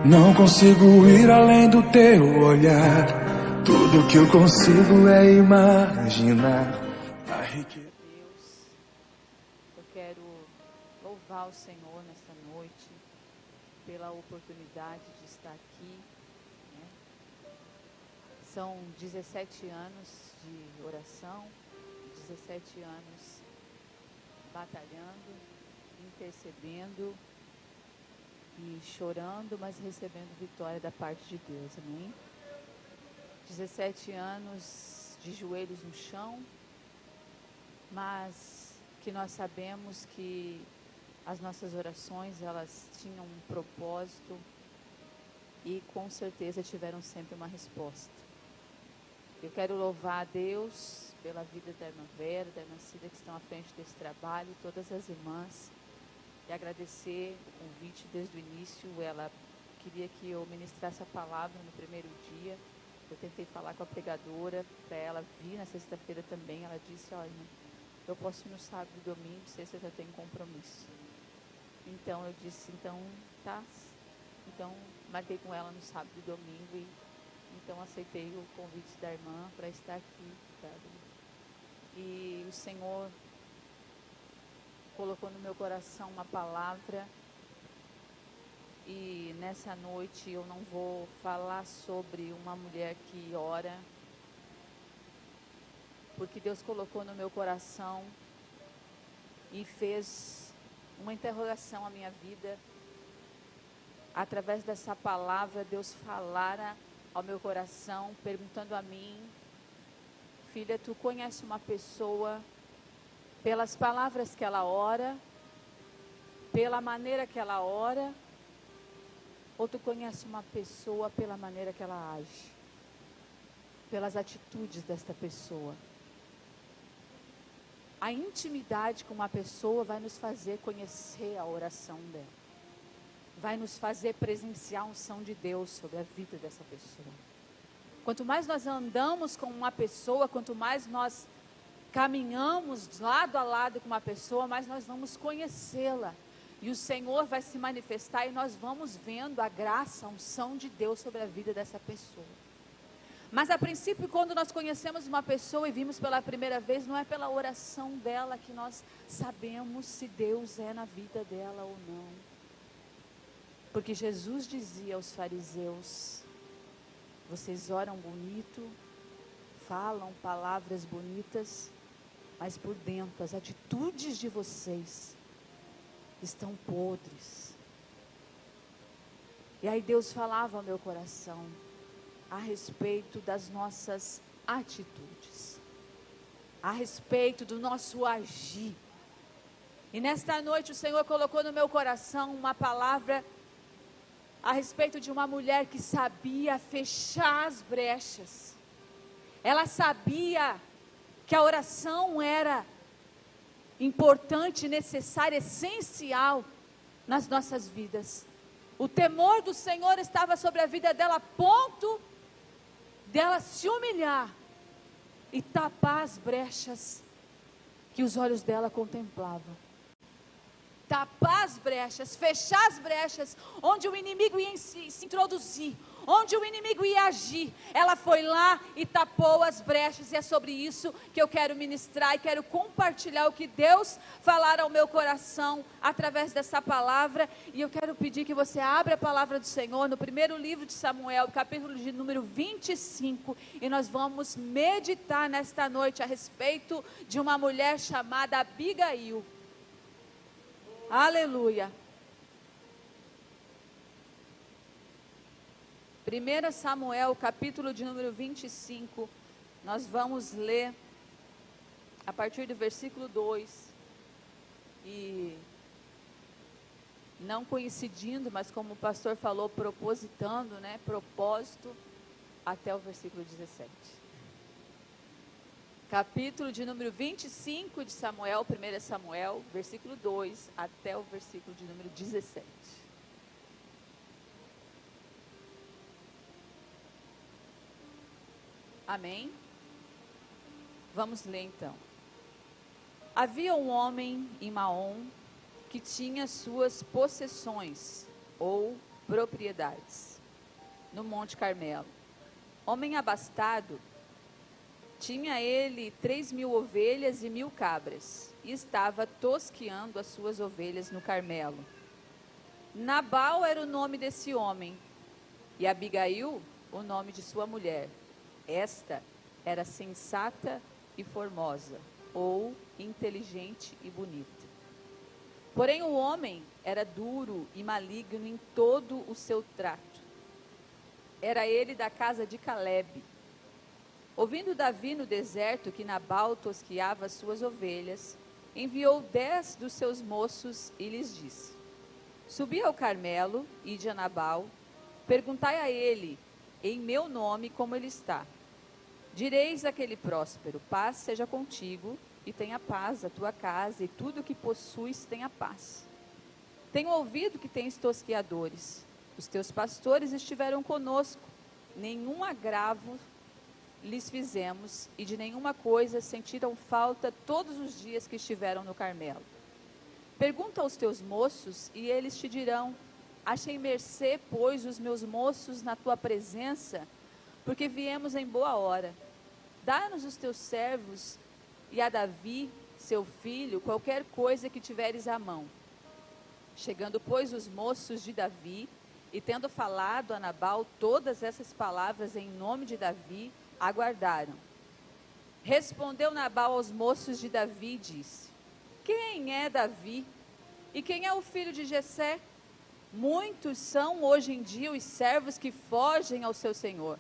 Não consigo ir além do teu olhar. Tudo que eu consigo é imaginar a riqueza. Deus, eu quero louvar o Senhor nesta noite pela oportunidade de estar aqui, né? São 17 anos de oração, 17 anos batalhando, intercedendo e chorando, mas recebendo vitória da parte de Deus, amém? 17 anos de joelhos no chão, mas que nós sabemos que as nossas orações, elas tinham um propósito e com certeza tiveram sempre uma resposta. Eu quero louvar a Deus pela vida da irmã Vera, da irmã Cida, que estão à frente desse trabalho, todas as irmãs, e agradecer o convite desde o início. Ela queria que eu ministrasse a palavra no primeiro dia. Eu tentei falar com a pregadora para ela vir na sexta-feira também. Ela disse: olha, eu posso ir no sábado e domingo, sexta já tenho compromisso. Então eu disse: então tá. Então marquei com ela no sábado e domingo e então aceitei o convite da irmã para estar aqui, sabe? E o Senhor colocou no meu coração uma palavra, e nessa noite eu não vou falar sobre uma mulher que ora, porque Deus colocou no meu coração e fez uma interrogação à minha vida. Através dessa palavra, Deus falara ao meu coração, perguntando a mim: filha, tu conhece uma pessoa pelas palavras que ela ora, pela maneira que ela ora, ou tu conhece uma pessoa pela maneira que ela age, pelas atitudes desta pessoa? A intimidade com uma pessoa vai nos fazer conhecer a oração dela, vai nos fazer presenciar a unção de Deus sobre a vida dessa pessoa. Quanto mais nós andamos com uma pessoa, quanto mais nós caminhamos lado a lado com uma pessoa, mas nós vamos conhecê-la, e o Senhor vai se manifestar, e nós vamos vendo a graça, a unção de Deus sobre a vida dessa pessoa. Mas a princípio, quando nós conhecemos uma pessoa e vimos pela primeira vez, não é pela oração dela que nós sabemos se Deus é na vida dela ou não. Porque Jesus dizia aos fariseus: vocês oram bonito, falam palavras bonitas, mas por dentro as atitudes de vocês estão podres. E aí Deus falava ao meu coração a respeito das nossas atitudes, a respeito do nosso agir. E nesta noite o Senhor colocou no meu coração uma palavra a respeito de uma mulher que sabia fechar as brechas. Ela sabia que a oração era importante, necessária, essencial nas nossas vidas. O temor do Senhor estava sobre a vida dela, a ponto dela se humilhar e tapar as brechas que os olhos dela contemplavam. Tapar as brechas, fechar as brechas, onde o inimigo ia se introduzir, onde o inimigo ia agir. Ela foi lá e tapou as brechas, e é sobre isso que eu quero ministrar e quero compartilhar o que Deus falar ao meu coração através dessa palavra. E eu quero pedir que você abra a palavra do Senhor no primeiro livro de Samuel, capítulo de número 25, e nós vamos meditar nesta noite a respeito de uma mulher chamada Abigail. Aleluia. 1 Samuel, capítulo de número 25, nós vamos ler a partir do versículo 2, e não coincidindo, mas como o pastor falou, propositando, né, propósito, até o versículo 17. Capítulo de número 25 de Samuel, 1 Samuel, versículo 2 até o versículo de número 17. Amém? Vamos ler então. Havia um homem em Maom que tinha suas possessões, ou propriedades no Monte Carmelo. Homem abastado, tinha ele 3.000 ovelhas e 1.000 cabras, e estava tosqueando as suas ovelhas no Carmelo. Nabal era o nome desse homem, e Abigail o nome de sua mulher. Esta era sensata e formosa, ou inteligente e bonita. Porém o homem era duro e maligno em todo o seu trato. Era ele da casa de Calebe. Ouvindo Davi no deserto que Nabal tosqueava as suas ovelhas, enviou 10 dos seus moços e lhes disse: Subi ao Carmelo, ide a Nabal, perguntai a ele, em meu nome, como ele está. Direis àquele próspero: paz seja contigo, e tenha paz a tua casa, e tudo o que possuis tenha paz. Tenho ouvido que tens tosqueadores. Os teus pastores estiveram conosco, nenhum agravo lhes fizemos, e de nenhuma coisa sentiram falta todos os dias que estiveram no Carmelo. Pergunta aos teus moços, e eles te dirão: achem mercê, pois, os meus moços na tua presença, porque viemos em boa hora. Dá-nos os teus servos e a Davi, seu filho, qualquer coisa que tiveres à mão. Chegando, pois, os moços de Davi, e tendo falado a Nabal todas essas palavras em nome de Davi, aguardaram. Respondeu Nabal aos moços de Davi e disse: quem é Davi? E quem é o filho de Jessé? Muitos são hoje em dia os servos que fogem ao seu senhor.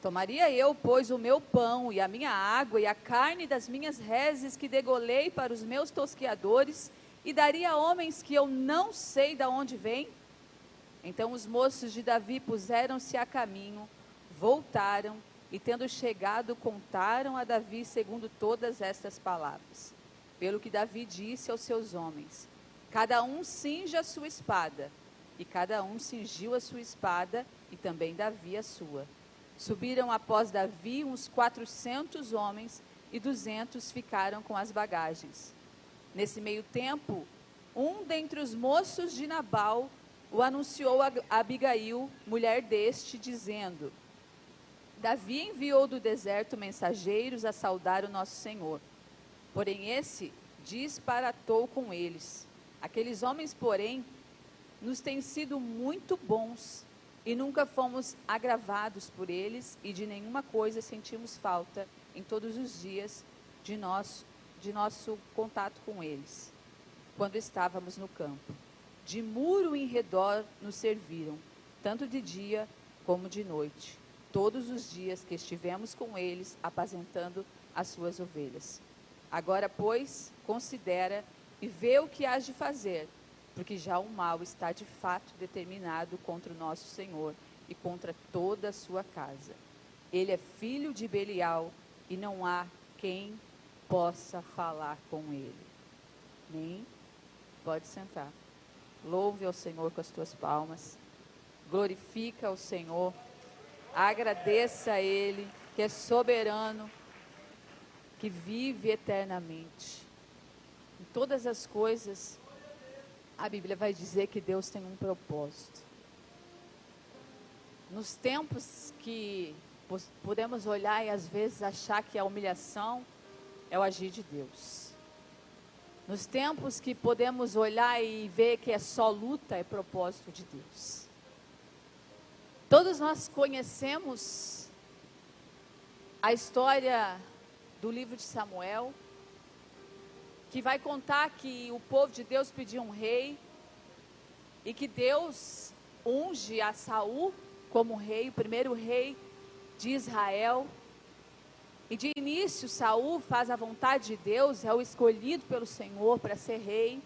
Tomaria eu, pois, o meu pão e a minha água e a carne das minhas reses que degolei para os meus tosqueadores e daria a homens que eu não sei de onde vêm? Então os moços de Davi puseram-se a caminho, voltaram e, tendo chegado, contaram a Davi segundo todas estas palavras. Pelo que Davi disse aos seus homens: cada um cinja a sua espada. E cada um cingiu a sua espada, e também Davi a sua. Subiram após Davi uns 400 homens, e 200 ficaram com as bagagens. Nesse meio tempo, um dentre os moços de Nabal o anunciou a Abigail, mulher deste, dizendo: Davi enviou do deserto mensageiros a saudar o nosso senhor. Porém esse disparatou com eles. Aqueles homens, porém, nos têm sido muito bons, e nunca fomos agravados por eles, e de nenhuma coisa sentimos falta em todos os dias de nosso contato com eles, quando estávamos no campo. De muro em redor nos serviram, tanto de dia como de noite, todos os dias que estivemos com eles, apacentando as suas ovelhas. Agora, pois, considera e vê o que hás de fazer, porque já o mal está de fato determinado contra o nosso Senhor e contra toda a sua casa. Ele é filho de Belial, e não há quem possa falar com ele. Nem pode sentar. Louve ao Senhor com as tuas palmas. Glorifica ao Senhor. Agradeça a Ele, que é soberano, que vive eternamente. Em todas as coisas, a Bíblia vai dizer que Deus tem um propósito. Nos tempos que podemos olhar e às vezes achar que a humilhação é o agir de Deus. Nos tempos que podemos olhar e ver que é só luta, é propósito de Deus. Todos nós conhecemos a história do livro de Samuel, que vai contar que o povo de Deus pediu um rei, e que Deus unge a Saul como rei, o primeiro rei de Israel. E de início Saul faz a vontade de Deus, é o escolhido pelo Senhor para ser rei.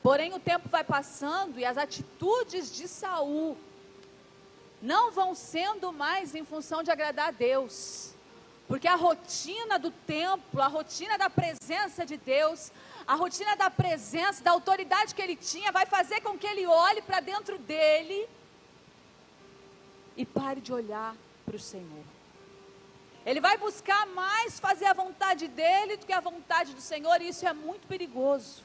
Porém o tempo vai passando e as atitudes de Saul não vão sendo mais em função de agradar a Deus. Porque a rotina do templo, a rotina da presença de Deus, a rotina da presença, da autoridade que ele tinha, vai fazer com que ele olhe para dentro dele e pare de olhar para o Senhor. Ele vai buscar mais fazer a vontade dele do que a vontade do Senhor, e isso é muito perigoso.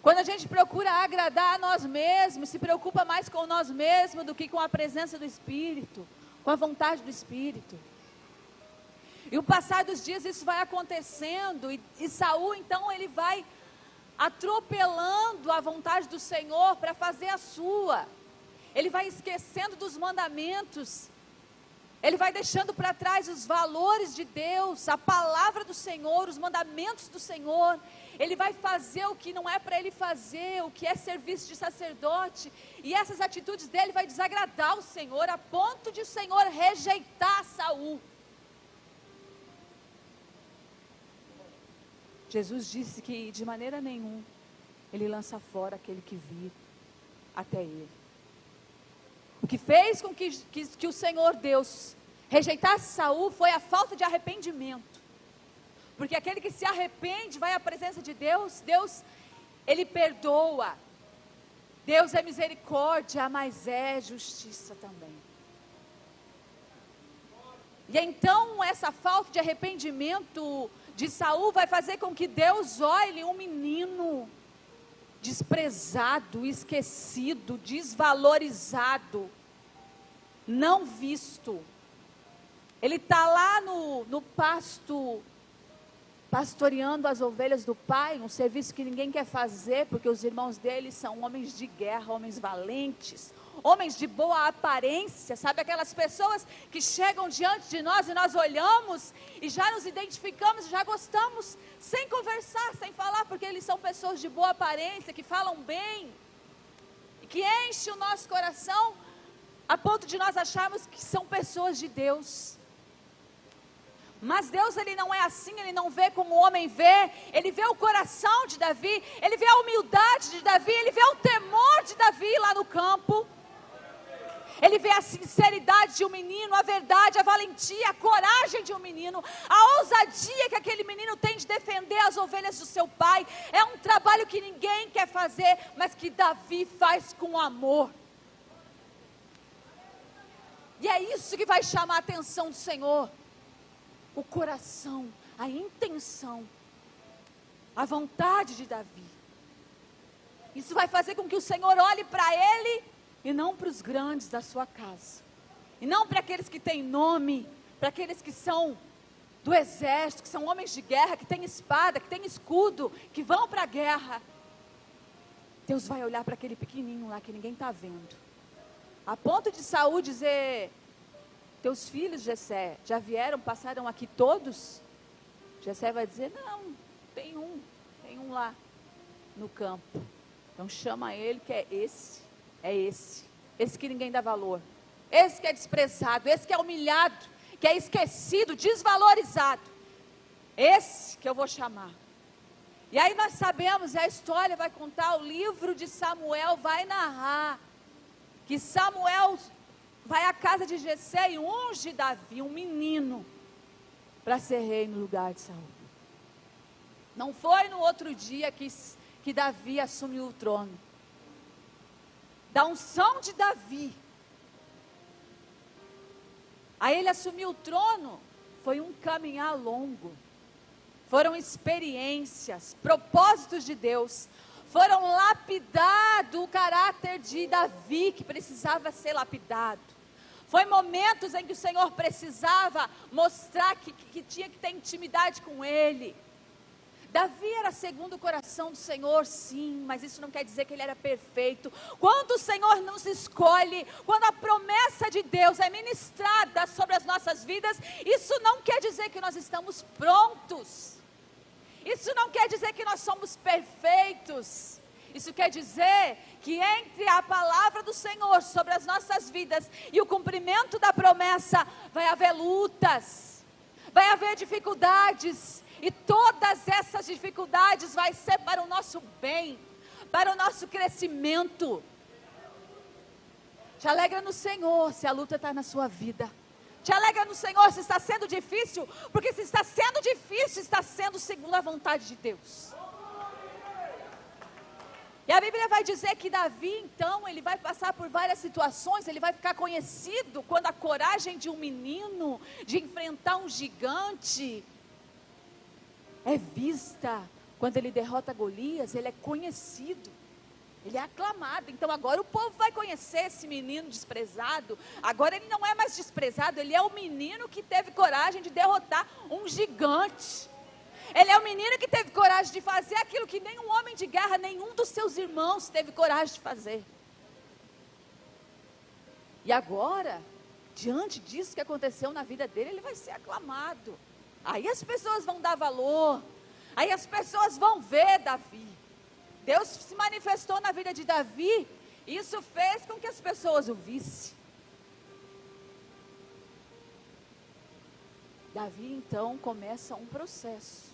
Quando a gente procura agradar a nós mesmos, se preocupa mais com nós mesmos do que com a presença do Espírito, com a vontade do Espírito. E o passar dos dias isso vai acontecendo, e Saul então ele vai atropelando a vontade do Senhor para fazer a sua. Ele vai esquecendo dos mandamentos, ele vai deixando para trás os valores de Deus, a palavra do Senhor, os mandamentos do Senhor. Ele vai fazer o que não é para ele fazer, o que é serviço de sacerdote, e essas atitudes dele vai desagradar o Senhor, a ponto de o Senhor rejeitar Saul. Jesus disse que de maneira nenhuma ele lança fora aquele que vir até ele. O que fez com que o Senhor Deus rejeitasse Saul foi a falta de arrependimento. Porque aquele que se arrepende, vai à presença de Deus, Deus, ele perdoa. Deus é misericórdia, mas é justiça também. E então essa falta de arrependimento de Saul vai fazer com que Deus olhe um menino desprezado, esquecido, desvalorizado, não visto. Ele está lá no pasto, pastoreando as ovelhas do pai, um serviço que ninguém quer fazer, porque os irmãos dele são homens de guerra, homens valentes, homens de boa aparência, sabe, aquelas pessoas que chegam diante de nós e nós olhamos e já nos identificamos, já gostamos, sem conversar, sem falar, porque eles são pessoas de boa aparência, que falam bem, e que enchem o nosso coração, a ponto de nós acharmos que são pessoas de Deus. Mas Deus, ele não é assim, ele não vê como o homem vê, ele vê o coração de Davi, ele vê a humildade de Davi, ele vê o temor de Davi lá no campo, ele vê a sinceridade de um menino, a verdade, a valentia, a coragem de um menino, a ousadia que aquele menino tem de defender as ovelhas do seu pai. É um trabalho que ninguém quer fazer, mas que Davi faz com amor. E é isso que vai chamar a atenção do Senhor. O coração, a intenção, a vontade de Davi. Isso vai fazer com que o Senhor olhe para ele e não para os grandes da sua casa. E não para aqueles que têm nome, para aqueles que são do exército, que são homens de guerra, que têm espada, que têm escudo, que vão para a guerra. Deus vai olhar para aquele pequenininho lá que ninguém está vendo. A ponto de Saul dizer: teus filhos, Jessé, já vieram, passaram aqui todos? Jessé vai dizer: não, tem um lá no campo. Então chama ele, que é esse que ninguém dá valor, esse que é desprezado, esse que é humilhado, que é esquecido, desvalorizado, esse que eu vou chamar. E aí nós sabemos, a história vai contar, o livro de Samuel vai narrar, que Samuel vai à casa de Jessé e unge Davi, um menino, para ser rei no lugar de Saul. Não foi no outro dia que Davi assumiu o trono. Da unção de Davi a ele assumir o trono, foi um caminhar longo. Foram experiências, propósitos de Deus, foram lapidado o caráter de Davi, que precisava ser lapidado. Foi momentos em que o Senhor precisava mostrar que tinha que ter intimidade com ele. Davi era segundo o coração do Senhor, sim, mas isso não quer dizer que ele era perfeito. Quando o Senhor nos escolhe, quando a promessa de Deus é ministrada sobre as nossas vidas, isso não quer dizer que nós estamos prontos. Isso não quer dizer que nós somos perfeitos. Isso quer dizer que entre a palavra do Senhor sobre as nossas vidas e o cumprimento da promessa, vai haver lutas, vai haver dificuldades, e todas essas dificuldades vai ser para o nosso bem, para o nosso crescimento. Te alegra no Senhor se a luta está na sua vida. Te alegra no Senhor se está sendo difícil, porque se está sendo difícil, está sendo segundo a vontade de Deus. E a Bíblia vai dizer que Davi, então, ele vai passar por várias situações, ele vai ficar conhecido quando a coragem de um menino, de enfrentar um gigante, é vista, Quando ele derrota Golias, ele é conhecido, ele é aclamado. Então agora o povo vai conhecer esse menino desprezado. Agora ele não é mais desprezado, ele é o menino que teve coragem de derrotar um gigante. Ele é o menino que teve coragem de fazer aquilo que nenhum homem de guerra, nenhum dos seus irmãos teve coragem de fazer. E agora, diante disso que aconteceu na vida dele, ele vai ser aclamado. Aí as pessoas vão dar valor, aí as pessoas vão ver Davi. Deus se manifestou na vida de Davi, e isso fez com que as pessoas o vissem. Davi então começa um processo.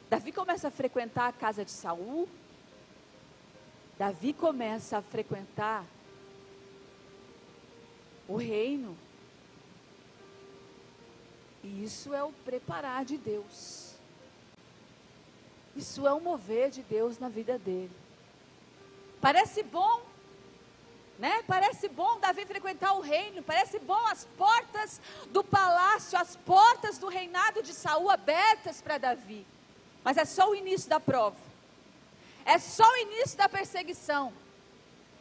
Davi começa a frequentar a casa de Saul. Davi começa a frequentar o reino. E isso é o preparar de Deus. Isso é o mover de Deus na vida dele. Parece bom, né? Parece bom Davi frequentar o reino. Parece bom as portas do palácio, as portas do reinado de Saul abertas para Davi. Mas é só o início da prova. É só o início da perseguição.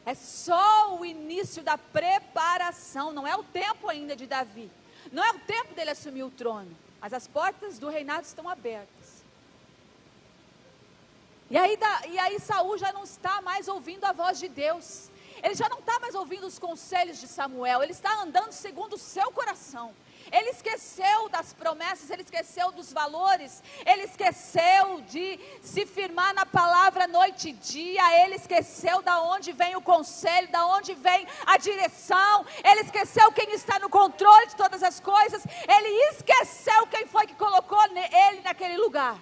É só o início da preparação. Não é o tempo ainda de Davi. Não é o tempo dele assumir o trono. Mas as portas do reinado estão abertas. E aí Saul já não está mais ouvindo a voz de Deus. Ele já não está mais ouvindo os conselhos de Samuel. Ele está andando segundo o seu coração. Ele esqueceu das promessas, ele esqueceu dos valores, ele esqueceu de se firmar na palavra noite e dia, ele esqueceu da onde vem o conselho, da onde vem a direção, ele esqueceu quem está no controle de todas as coisas, ele esqueceu quem foi que colocou ele naquele lugar.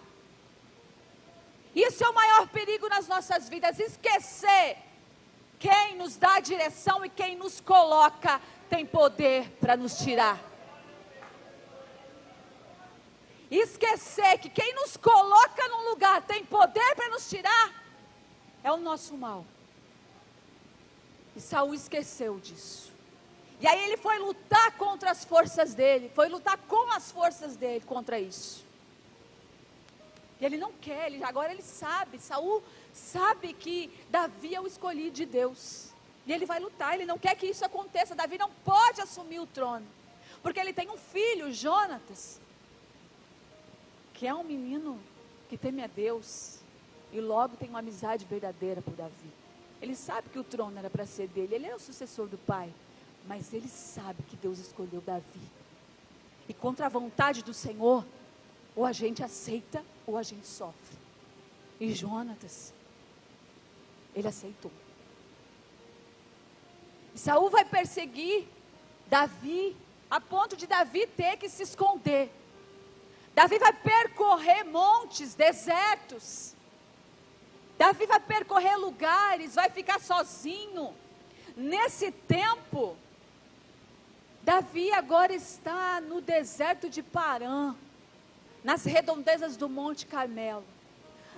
Isso é o maior perigo nas nossas vidas, esquecer quem nos dá a direção e quem nos coloca tem poder para nos tirar. Esquecer que quem nos coloca num lugar tem poder para nos tirar, é o nosso mal. E Saul esqueceu disso. E aí ele foi lutar contra as forças dele, foi lutar com as forças dele contra isso. E ele não quer, agora ele sabe, Saul sabe que Davi é o escolhido de Deus. E ele vai lutar, ele não quer que isso aconteça. Davi não pode assumir o trono, porque ele tem um filho, Jonatas, que é um menino que teme a Deus, e logo tem uma amizade verdadeira por Davi. Ele sabe que o trono era para ser dele, ele é o sucessor do pai, mas ele sabe que Deus escolheu Davi, e contra a vontade do Senhor, ou a gente aceita, ou a gente sofre. E Jonatas, ele aceitou. E Saul vai perseguir Davi, a ponto de Davi ter que se esconder. Davi vai percorrer montes, desertos. Davi vai percorrer lugares, vai ficar sozinho. Nesse tempo, Davi agora está no deserto de Parã, nas redondezas do Monte Carmelo.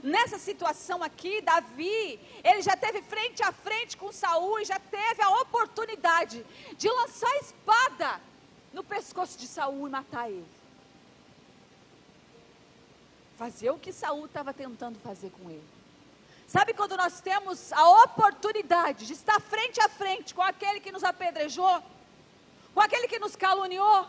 Nessa situação aqui, Davi, ele já teve frente a frente com Saul e já teve a oportunidade de lançar a espada no pescoço de Saul e matar ele. Fazer o que Saul estava tentando fazer com ele. Sabe quando nós temos a oportunidade de estar frente a frente com aquele que nos apedrejou, com aquele que nos caluniou?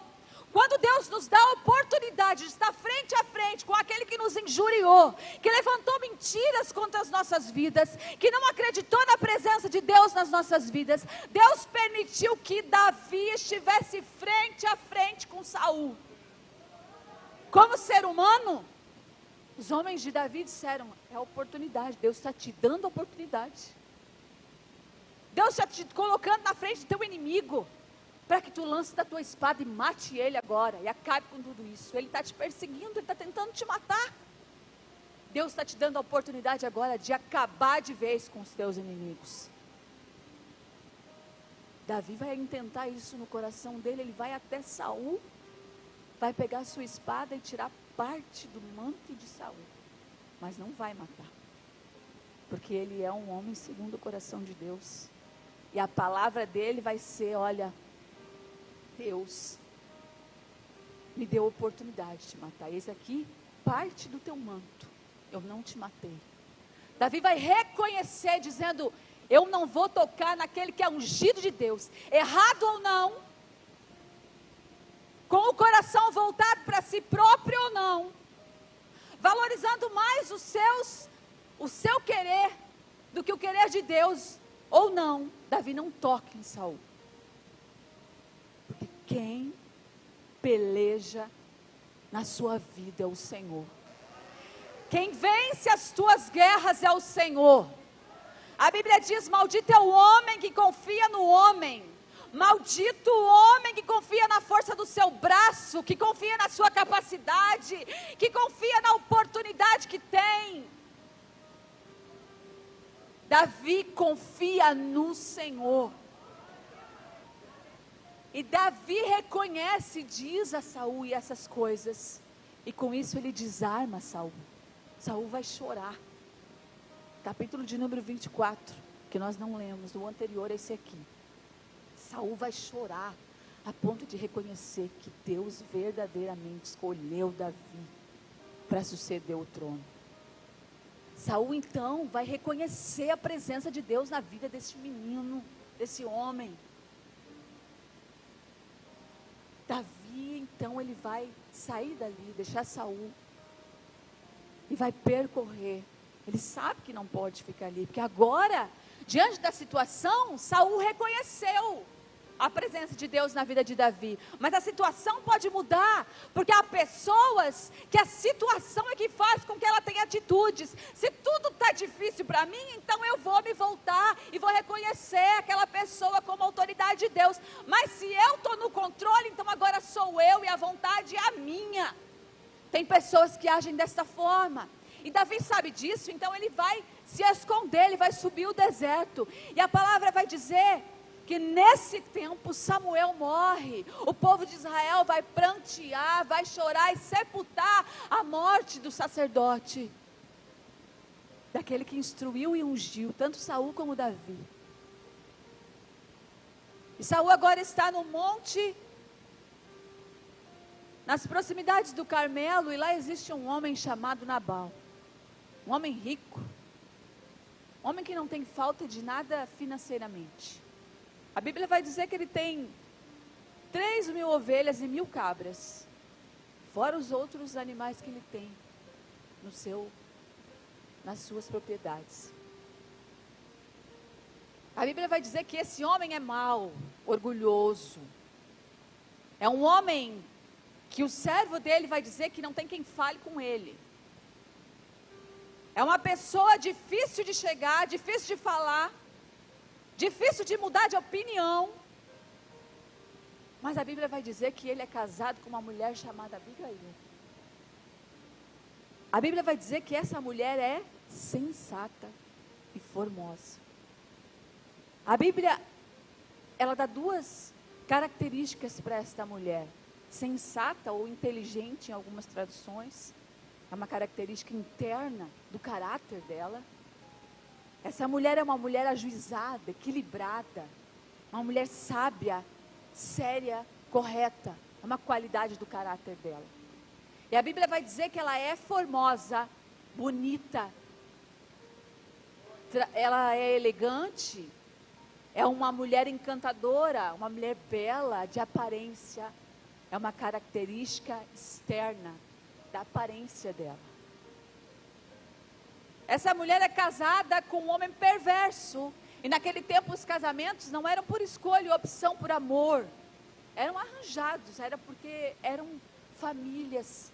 Quando Deus nos dá a oportunidade de estar frente a frente com aquele que nos injuriou, que levantou mentiras contra as nossas vidas, que não acreditou na presença de Deus nas nossas vidas, Deus permitiu que Davi estivesse frente a frente com Saul. Como ser humano, os homens de Davi disseram: é a oportunidade, Deus está te dando a oportunidade. Deus está te colocando na frente do teu inimigo, para que tu lance da tua espada e mate ele agora, e acabe com tudo isso. Ele está te perseguindo, ele está tentando te matar. Deus está te dando a oportunidade agora de acabar de vez com os teus inimigos. Davi vai intentar isso no coração dele, ele vai até Saul, vai pegar a sua espada e tirar parte do manto de Saul, mas não vai matar, porque ele é um homem segundo o coração de Deus, e a palavra dele vai ser: olha, Deus me deu a oportunidade de te matar, esse aqui, parte do teu manto, eu não te matei. Davi vai reconhecer, dizendo: eu não vou tocar naquele que é ungido de Deus, errado ou não, com o coração voltado para si próprio ou não, valorizando mais o seu querer do que o querer de Deus ou não. Davi não toca em Saul, porque quem peleja na sua vida é o Senhor. Quem vence as tuas guerras é o Senhor. A Bíblia diz: maldito é o homem que confia no homem, maldito o homem que confia na força do seu braço, que confia na sua capacidade, que confia na oportunidade que tem. Davi confia no Senhor. E Davi reconhece, diz a Saul e essas coisas, e com isso ele desarma Saul. Saul vai chorar. Capítulo de número 24, que nós não lemos, o anterior é esse aqui. Saul vai chorar a ponto de reconhecer que Deus verdadeiramente escolheu Davi para suceder o trono. Saul então vai reconhecer a presença de Deus na vida desse menino, desse homem. Davi então ele vai sair dali, deixar Saul e vai percorrer. Ele sabe que não pode ficar ali, porque agora, diante da situação, Saul reconheceu a presença de Deus na vida de Davi. Mas a situação pode mudar, porque há pessoas que a situação é que faz com que ela tenha atitudes. Se tudo está difícil para mim, então eu vou me voltar e vou reconhecer aquela pessoa como autoridade de Deus. Mas se eu estou no controle, então agora sou eu e a vontade é a minha. Tem pessoas que agem dessa forma. E Davi sabe disso, então ele vai se esconder, ele vai subir o deserto. E a palavra vai dizer que nesse tempo Samuel morre. O povo de Israel vai prantear, vai chorar e sepultar a morte do sacerdote, daquele que instruiu e ungiu tanto Saul como Davi. E Saul agora está no monte, nas proximidades do Carmelo, e lá existe um homem chamado Nabal. Um homem rico, um homem que não tem falta de nada financeiramente. A Bíblia vai dizer que ele tem 3.000 ovelhas e 1.000 cabras, fora os outros animais que ele tem nas suas propriedades. A Bíblia vai dizer que esse homem é mau, orgulhoso. É um homem que o servo dele vai dizer que não tem quem fale com ele. É uma pessoa difícil de chegar, difícil de falar, difícil de mudar de opinião. Mas a Bíblia vai dizer que ele é casado com uma mulher chamada Abigail. A Bíblia vai dizer que essa mulher é sensata e formosa. A Bíblia, ela dá 2 características para esta mulher. Sensata ou inteligente em algumas traduções. É uma característica interna do caráter dela. Essa mulher é uma mulher ajuizada, equilibrada, uma mulher sábia, séria, correta. É uma qualidade do caráter dela. E a Bíblia vai dizer que ela é formosa, bonita, ela é elegante, é uma mulher encantadora, uma mulher bela, de aparência. É uma característica externa da aparência dela. Essa mulher é casada com um homem perverso. E naquele tempo os casamentos não eram por escolha, opção por amor. Eram arranjados, era porque eram famílias.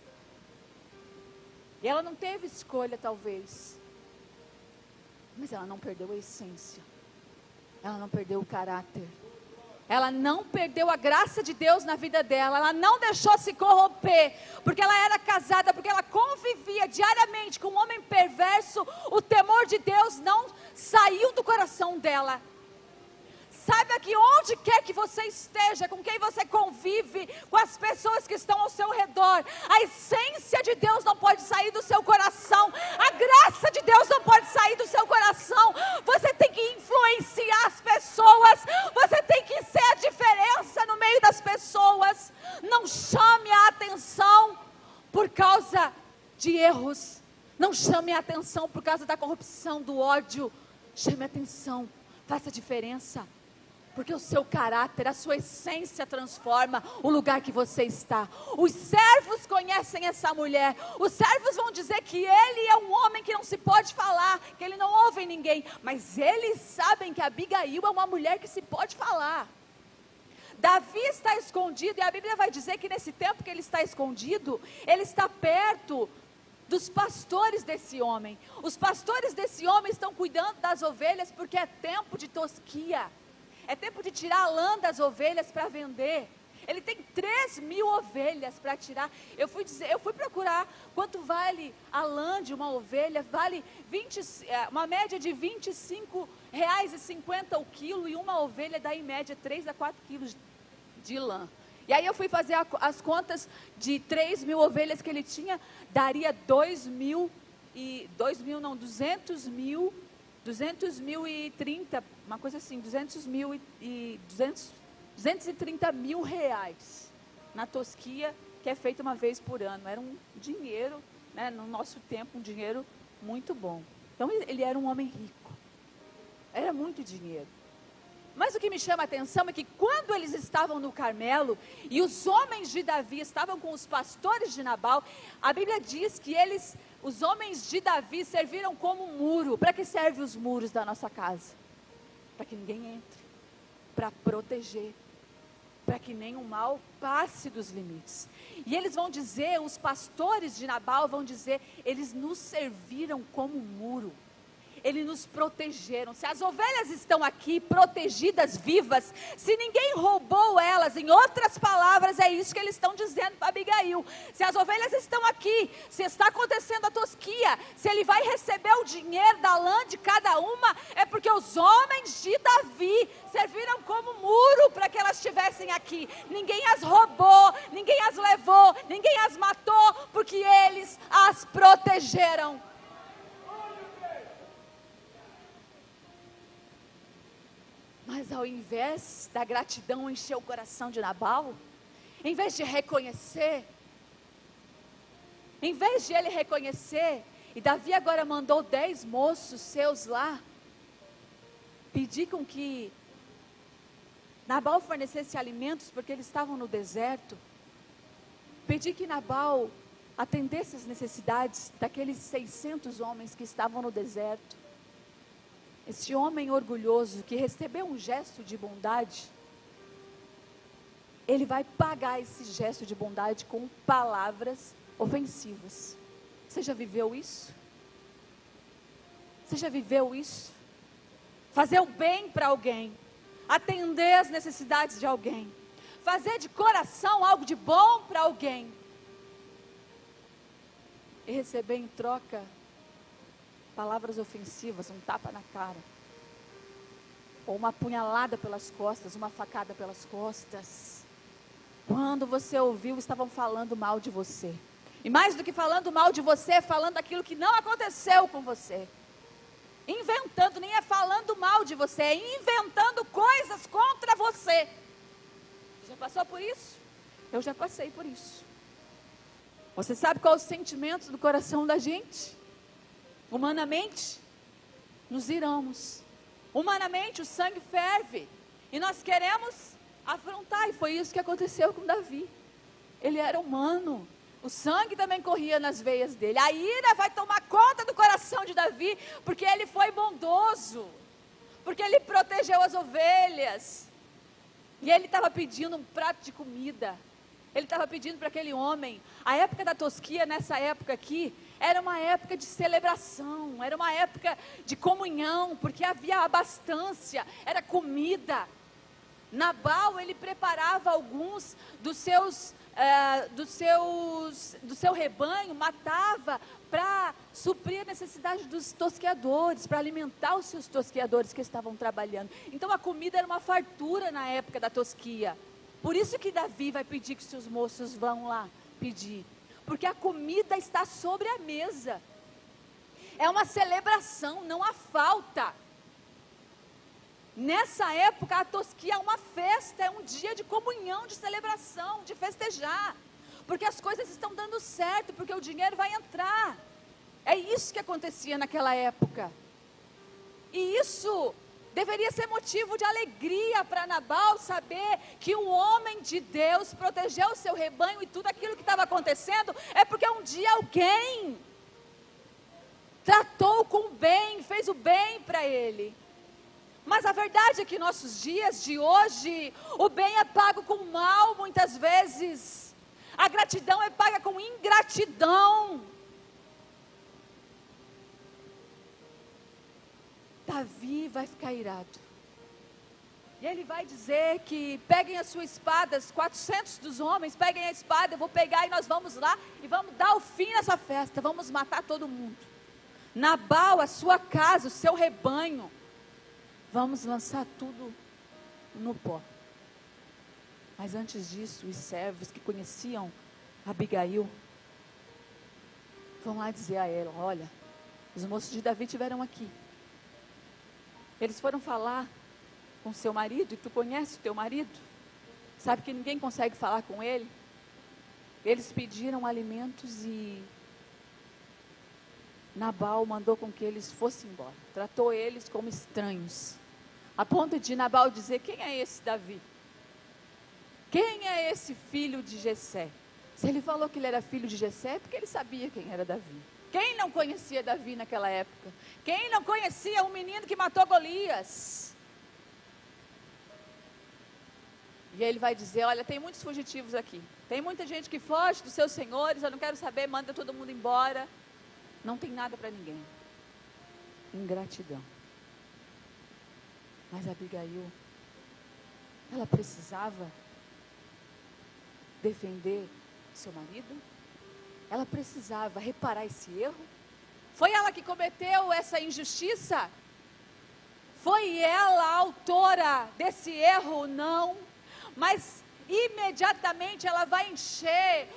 E ela não teve escolha talvez. Mas ela não perdeu a essência. Ela não perdeu o caráter. Ela não perdeu a graça de Deus na vida dela. Ela não deixou se corromper. Porque ela era casada, porque ela convivia diariamente com um homem perverso. O temor de Deus não saiu do coração dela. Saiba que onde quer que você esteja, com quem você convive, com as pessoas que estão ao seu redor, a essência de Deus não pode sair do seu coração, a graça de Deus não pode sair do seu coração. Você tem que influenciar as pessoas, você tem que ser a diferença no meio das pessoas. Não chame a atenção por causa de erros. Não chame a atenção por causa da corrupção, do ódio. Chame a atenção, faça a diferença. Porque o seu caráter, a sua essência transforma o lugar que você está. Os servos conhecem essa mulher. Os servos vão dizer que ele é um homem que não se pode falar, que ele não ouve ninguém. Mas eles sabem que Abigail é uma mulher que se pode falar. Davi está escondido, e a Bíblia vai dizer que nesse tempo que ele está escondido, ele está perto dos pastores desse homem. Os pastores desse homem estão cuidando das ovelhas porque é tempo de tosquia. É tempo de tirar a lã das ovelhas para vender. Ele tem 3.000 ovelhas para tirar. Eu fui procurar quanto vale a lã de uma ovelha. Vale uma média de R$25,50 o quilo. E uma ovelha dá em média 3 a 4 quilos de lã. E aí eu fui fazer as contas de 3.000 ovelhas que ele tinha. Daria 230, uma coisa assim, 230 mil reais na tosquia, que é feita uma vez por ano. Era um dinheiro, né, no nosso tempo, um dinheiro muito bom. Então ele era um homem rico, era muito dinheiro. Mas o que me chama a atenção é que quando eles estavam no Carmelo, e os homens de Davi estavam com os pastores de Nabal, a Bíblia diz que os homens de Davi serviram como um muro. Para que servem os muros da nossa casa? Para que ninguém entre, para proteger, para que nenhum mal passe dos limites. E eles vão dizer, os pastores de Nabal vão dizer, eles nos serviram como um muro. Eles nos protegeram. Se as ovelhas estão aqui protegidas, vivas, se ninguém roubou elas, em outras palavras, é isso que eles estão dizendo para Abigail. Se as ovelhas estão aqui, se está acontecendo a tosquia, se ele vai receber o dinheiro da lã de cada uma, é porque os homens de Davi serviram como muro para que elas estivessem aqui. Ninguém as roubou, ninguém as levou, ninguém as matou, porque eles as protegeram. Mas ao invés da gratidão encher o coração de Nabal, em vez de reconhecer, e Davi agora mandou 10 moços seus lá, pedir com que Nabal fornecesse alimentos, porque eles estavam no deserto, pedir que Nabal atendesse as necessidades daqueles 600 homens que estavam no deserto. Esse homem orgulhoso que recebeu um gesto de bondade, ele vai pagar esse gesto de bondade com palavras ofensivas. Você já viveu isso? Você já viveu isso? Fazer o bem para alguém, atender as necessidades de alguém, fazer de coração algo de bom para alguém, e receber em troca palavras ofensivas, um tapa na cara, ou uma punhalada pelas costas, uma facada pelas costas. Quando você ouviu, estavam falando mal de você, e mais do que falando mal de você, falando aquilo que não aconteceu com você, inventando, nem é falando mal de você, é inventando coisas contra você. Já passou por isso? Eu já passei por isso. Você sabe qual é o sentimento do coração da gente? Humanamente, nos iramos. Humanamente, o sangue ferve. E nós queremos afrontar. E foi isso que aconteceu com Davi. Ele era humano. O sangue também corria nas veias dele. A ira vai tomar conta do coração de Davi, porque ele foi bondoso. Porque ele protegeu as ovelhas. E ele estava pedindo um prato de comida. Ele estava pedindo para aquele homem. A época da tosquia, nessa época aqui, era uma época de celebração, era uma época de comunhão, porque havia abastança, era comida. Nabal, ele preparava alguns do seu rebanho, matava para suprir a necessidade dos tosqueadores, para alimentar os seus tosqueadores que estavam trabalhando. Então a comida era uma fartura na época da tosquia. Por isso que Davi vai pedir que seus moços vão lá pedir. Porque a comida está sobre a mesa. É uma celebração, não há falta. Nessa época a tosquia é uma festa, é um dia de comunhão, de celebração, de festejar. Porque as coisas estão dando certo, porque o dinheiro vai entrar. É isso que acontecia naquela época. E isso deveria ser motivo de alegria para Nabal, saber que um homem de Deus protegeu o seu rebanho, e tudo aquilo que estava acontecendo é porque um dia alguém tratou com o bem, fez o bem para ele. Mas a verdade é que nossos dias de hoje, o bem é pago com mal muitas vezes. A gratidão é paga com ingratidão. Davi vai ficar irado. E ele vai dizer que peguem as suas espadas, 400 dos homens, peguem a espada, eu vou pegar e nós vamos lá e vamos dar o fim nessa festa, vamos matar todo mundo. Nabal, a sua casa, o seu rebanho, vamos lançar tudo no pó. Mas antes disso, os servos que conheciam Abigail, vão lá dizer a ela, olha, os moços de Davi estiveram aqui. Eles foram falar com seu marido, e tu conhece o teu marido, sabe que ninguém consegue falar com ele. Eles pediram alimentos e Nabal mandou com que eles fossem embora, tratou eles como estranhos, a ponto de Nabal dizer, quem é esse Davi? Quem é esse filho de Jessé? Se ele falou que ele era filho de Jessé, é porque ele sabia quem era Davi. Quem não conhecia Davi naquela época? Quem não conhecia o menino que matou Golias? E ele vai dizer, olha, tem muitos fugitivos aqui. Tem muita gente que foge dos seus senhores, eu não quero saber, manda todo mundo embora. Não tem nada para ninguém. Ingratidão. Mas Abigail, ela precisava defender seu marido? Ela precisava reparar esse erro? Foi ela que cometeu essa injustiça? Foi ela a autora desse erro? Não. Mas imediatamente ela vai encher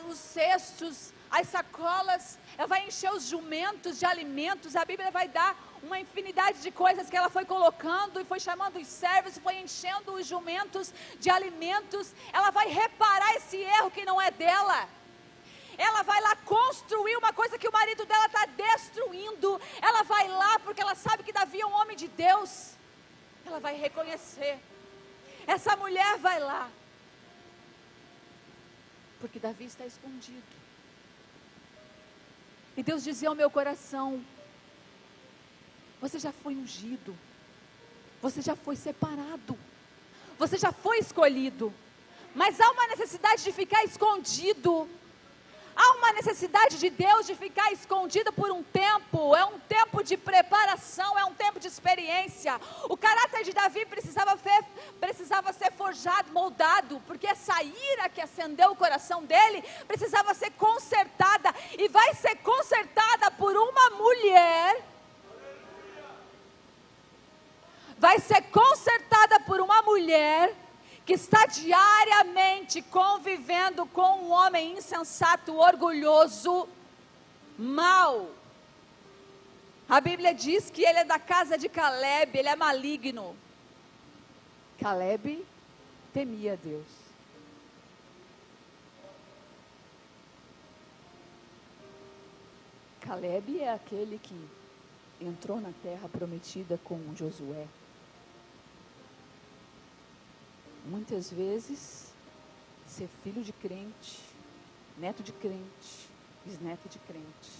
os cestos, as sacolas, ela vai encher os jumentos de alimentos. A Bíblia vai dar uma infinidade de coisas que ela foi colocando e foi chamando os servos, foi enchendo os jumentos de alimentos. Ela vai reparar esse erro que não é dela. Ela vai lá construir uma coisa que o marido dela está destruindo. Ela vai lá porque ela sabe que Davi é um homem de Deus. Ela vai reconhecer. Essa mulher vai lá porque Davi está escondido. E Deus dizia ao meu coração, você já foi ungido, você já foi separado, você já foi escolhido, mas há uma necessidade de ficar escondido. Há uma necessidade de Deus de ficar escondido por um tempo. É um tempo de preparação, é um tempo de experiência. O caráter de Davi precisava ser forjado, moldado, porque essa ira que acendeu o coração dele precisava ser consertada, e vai ser consertada por uma mulher. Vai ser consertada por uma mulher que está diariamente convivendo com um homem insensato, orgulhoso, mau. A Bíblia diz que ele é da casa de Caleb, ele é maligno. Caleb temia Deus. Caleb é aquele que entrou na terra prometida com Josué. Muitas vezes, ser filho de crente, neto de crente, bisneto de crente,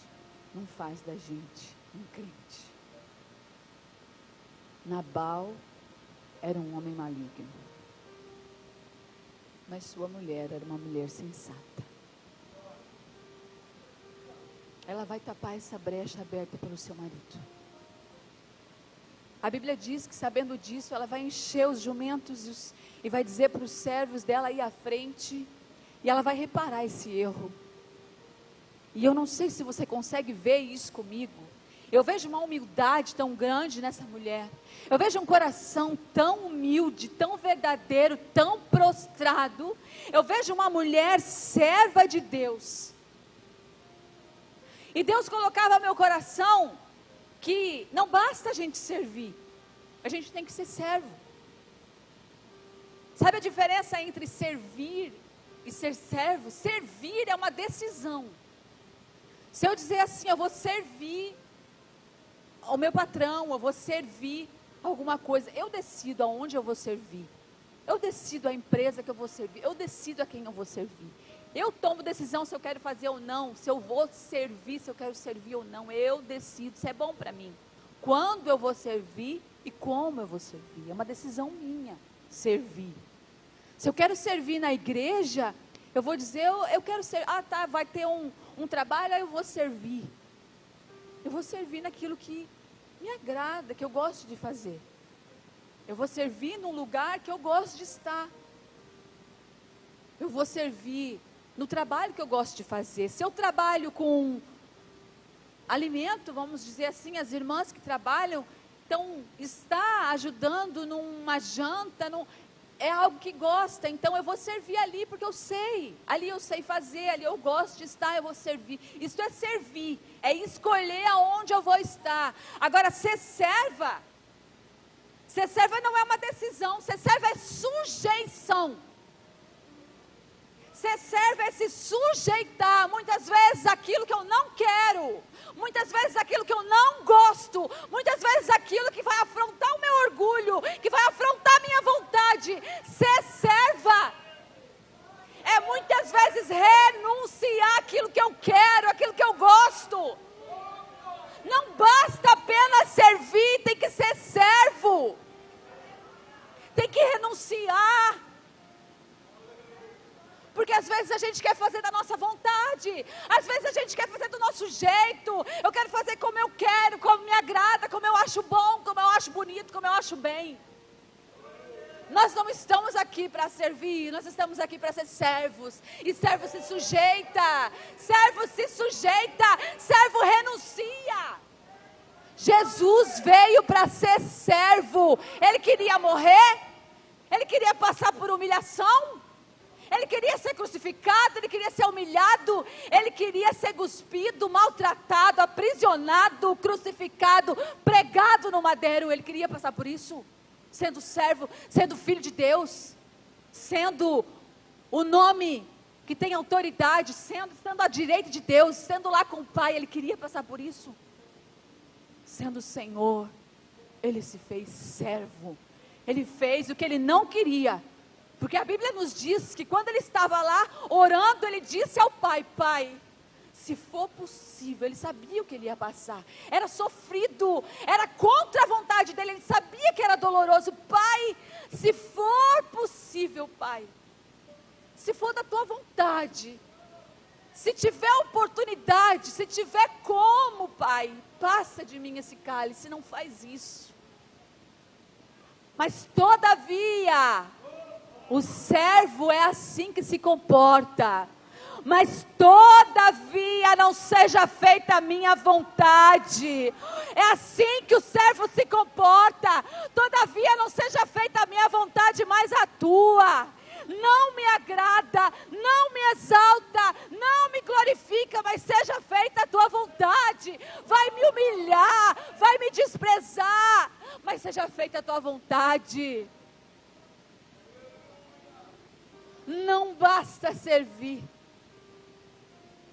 não faz da gente um crente. Nabal era um homem maligno, mas sua mulher era uma mulher sensata. Ela vai tapar essa brecha aberta pelo seu marido. A Bíblia diz que, sabendo disso, ela vai encher os jumentos e vai dizer para os servos dela ir à frente, e ela vai reparar esse erro. E eu não sei se você consegue ver isso comigo. Eu vejo uma humildade tão grande nessa mulher. Eu vejo um coração tão humilde, tão verdadeiro, tão prostrado. Eu vejo uma mulher serva de Deus. E Deus colocava no meu coração que não basta a gente servir, a gente tem que ser servo. Sabe a diferença entre servir e ser servo? Servir é uma decisão. Se eu dizer assim, eu vou servir ao meu patrão, eu vou servir alguma coisa, eu decido aonde eu vou servir. Eu decido a empresa que eu vou servir, eu decido a quem eu vou servir. Eu tomo decisão se eu quero fazer ou não, se eu vou servir, se eu quero servir ou não. Eu decido se é bom para mim. Quando eu vou servir e como eu vou servir. É uma decisão minha, servir. Se eu quero servir na igreja, eu vou dizer, eu quero servir. Ah, tá, vai ter um trabalho, aí eu vou servir. Eu vou servir naquilo que me agrada, que eu gosto de fazer. Eu vou servir num lugar que eu gosto de estar. Eu vou servir no trabalho que eu gosto de fazer. Se eu trabalho com alimento, vamos dizer assim, as irmãs que trabalham, então está ajudando numa janta, é algo que gosta, então eu vou servir ali, porque eu sei, ali eu sei fazer, ali eu gosto de estar, eu vou servir. Isso é servir, é escolher aonde eu vou estar. Agora, ser serva não é uma decisão, ser serva é sujeição. Ser serva é se sujeitar, muitas vezes aquilo que eu não quero, muitas vezes aquilo que eu não gosto, muitas vezes aquilo que vai afrontar o meu orgulho, que vai afrontar a minha vontade. Ser serva é muitas vezes renunciar aquilo que eu quero, aquilo que eu gosto. Não basta apenas servir, tem que ser servo, tem que renunciar. Porque às vezes a gente quer fazer da nossa vontade, às vezes a gente quer fazer do nosso jeito. Eu quero fazer como eu quero, como me agrada, como eu acho bom, como eu acho bonito, como eu acho bem. Nós não estamos aqui para servir, nós estamos aqui para ser servos. E servo se sujeita, servo renuncia. Jesus veio para ser servo. Ele queria morrer, ele queria passar por humilhação, ele queria ser crucificado, ele queria ser humilhado, ele queria ser cuspido, maltratado, aprisionado, crucificado, pregado no madeiro. Ele queria passar por isso, sendo servo, sendo filho de Deus, sendo o nome que tem autoridade, estando à direita de Deus, sendo lá com o Pai. Ele queria passar por isso. Sendo Senhor, ele se fez servo. Ele fez o que ele não queria. Porque a Bíblia nos diz que quando ele estava lá orando, ele disse ao Pai: Pai, se for possível, ele sabia o que ele ia passar. Era sofrido, era contra a vontade dele, ele sabia que era doloroso. Pai, se for possível, Pai, se for da tua vontade, se tiver oportunidade, se tiver como, Pai, passa de mim esse cálice. Não faz isso. Mas todavia, o servo é assim que se comporta. Mas todavia não seja feita a minha vontade. É assim que o servo se comporta. Todavia não seja feita a minha vontade, mas a tua. Não me agrada, não me exalta, não me glorifica, mas seja feita a tua vontade. Vai me humilhar, vai me desprezar, mas seja feita a tua vontade. Não basta servir.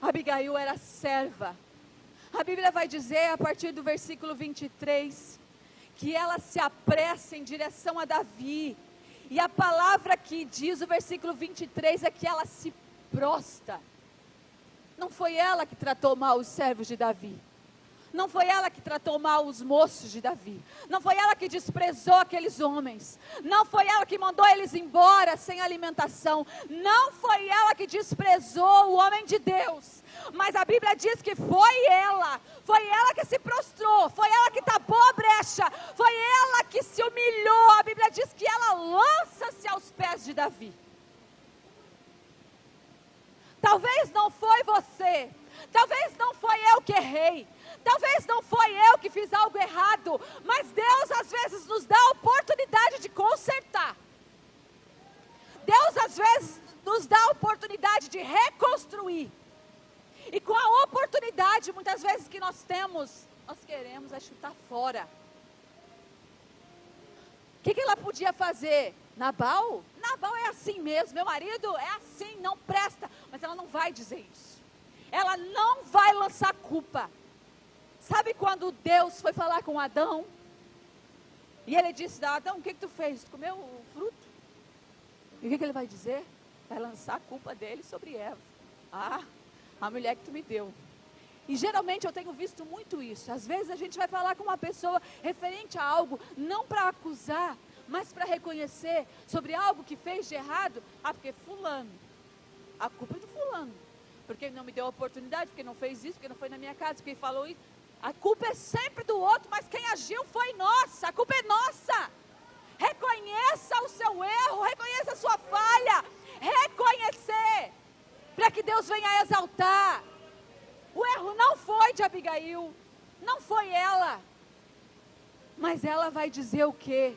Abigail era serva. A Bíblia vai dizer, a partir do versículo 23, que ela se apressa em direção a Davi. E a palavra que diz o versículo 23 é que ela se prostra. Não foi ela que tratou mal os servos de Davi. Não foi ela que tratou mal os moços de Davi. Não foi ela que desprezou aqueles homens. Não foi ela que mandou eles embora sem alimentação. Não foi ela que desprezou o homem de Deus. Mas a Bíblia diz que foi ela que se prostrou, foi ela que tapou a brecha, foi ela que se humilhou. A Bíblia diz que ela lança-se aos pés de Davi. Talvez não foi você, talvez não foi eu que errei, talvez não foi eu que fiz algo errado, mas Deus às vezes nos dá a oportunidade de consertar. Deus às vezes nos dá a oportunidade de reconstruir. E com a oportunidade, muitas vezes que nós temos, nós queremos chutar fora. O que ela podia fazer? Nabal é assim mesmo, meu marido é assim, não presta. Mas ela não vai dizer isso. ela não vai lançar culpa. Sabe quando Deus foi falar com Adão? E ele disse: Adão, o que tu fez? Tu comeu o fruto? E o que ele vai dizer? Vai lançar a culpa dele sobre Eva. Ah, a mulher que tu me deu. E geralmente eu tenho visto muito isso. Às vezes a gente vai falar com uma pessoa referente a algo, não para acusar, mas para reconhecer sobre algo que fez de errado. Ah, porque fulano, a culpa é do fulano, porque ele não me deu a oportunidade, porque não fez isso, porque não foi na minha casa, porque falou isso. A culpa é sempre do outro, mas quem agiu foi nossa, a culpa é nossa. Reconheça o seu erro, reconheça a sua falha, reconhecer, para que Deus venha exaltar. O erro não foi de Abigail, não foi ela, mas ela vai dizer o quê?